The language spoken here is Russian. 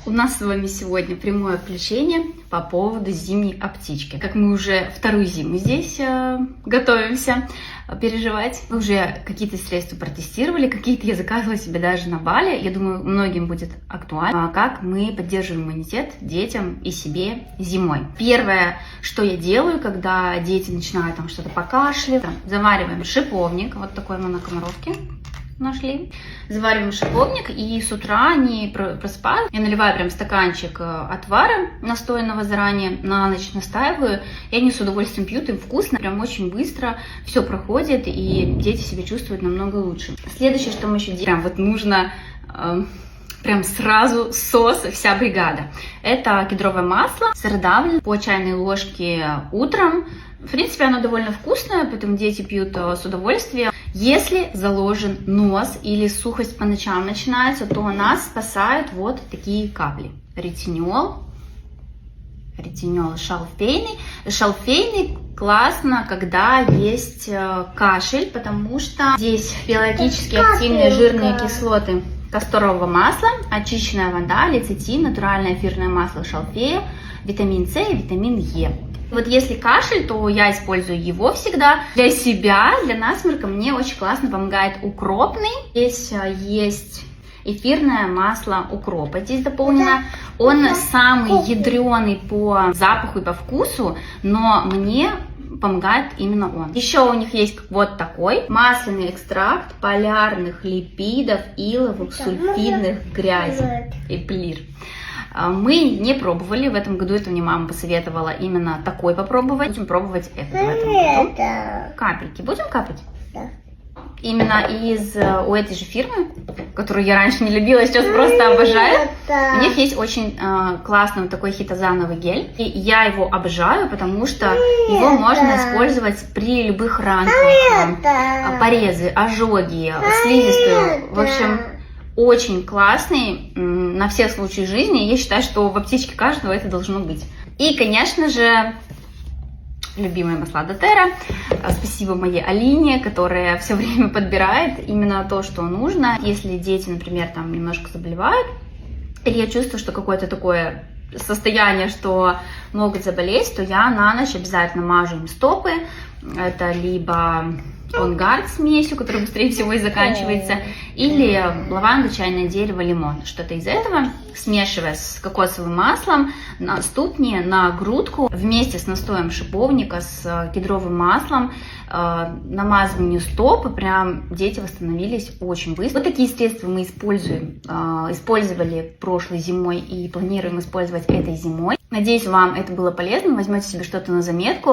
У нас с вами сегодня прямое включение по поводу зимней аптечки. Как мы уже вторую зиму здесь готовимся переживать. Мы уже какие-то средства протестировали, какие-то я заказывала себе даже на Бали. Я думаю, многим будет актуально, как мы поддерживаем иммунитет детям и себе зимой. Первое, что я делаю, когда дети начинают там что-то покашливать, завариваем шиповник, вот такой мы на Комаровке нашли. Завариваем шиповник, и с утра они просыпают. Я наливаю прям стаканчик отвара, настоянного заранее, на ночь настаиваю, и они с удовольствием пьют, им вкусно, прям очень быстро все проходит, и дети себя чувствуют намного лучше. Следующее, что мы еще делаем, прям вот нужно прям сразу сос, вся бригада. Это кедровое масло, сыродавль по чайной ложке утром. В принципе, оно довольно вкусное, поэтому дети пьют с удовольствием. Если заложен нос или сухость по ночам начинается, то нас спасают вот такие капли. Ретинол шалфейный. Шалфейный классно, когда есть кашель, потому что здесь биологически активные жирные кислоты касторового масла, очищенная вода, лецитин, натуральное эфирное масло шалфея, витамин С и витамин Е. Вот если кашель, то я использую его всегда. Для себя, для насморка мне очень классно помогает укропный. Здесь есть эфирное масло укропа, здесь дополнено. Он самый ядреный по запаху и по вкусу, но мне помогает именно он. Еще у них есть вот такой масляный экстракт полярных липидов, иловых, сульфидных грязей, эпилир. Мы не пробовали, в этом году это мне мама посоветовала именно такой попробовать. Будем пробовать это в этом году. Капельки. Будем капать? Да. Именно у этой же фирмы, которую я раньше не любила, сейчас просто обожаю. У них есть очень классный вот такой хитозановый гель. И я его обожаю, потому что его можно использовать при любых ранках, порезы, ожоги, слизистую. В общем, очень классный на все случаи жизни. Я считаю, что в аптечке каждого это должно быть. И, конечно же, любимые масла доTERRA. Спасибо моей Алине, которая все время подбирает именно то, что нужно. Если дети, например, там немножко заболевают, или я чувствую, что какое-то такое состояние, что могут заболеть, то я на ночь обязательно мажу им стопы. Это либо онгард смесью, которая быстрее всего и заканчивается, или лаванда, чайное дерево, лимон. Что-то из этого, смешивая с кокосовым маслом на ступни, на грудку, вместе с настоем шиповника, с кедровым маслом, намазыванию стоп, и прям дети восстановились очень быстро. Вот такие средства мы использовали прошлой зимой и планируем использовать этой зимой. Надеюсь, вам это было полезно, возьмете себе что-то на заметку.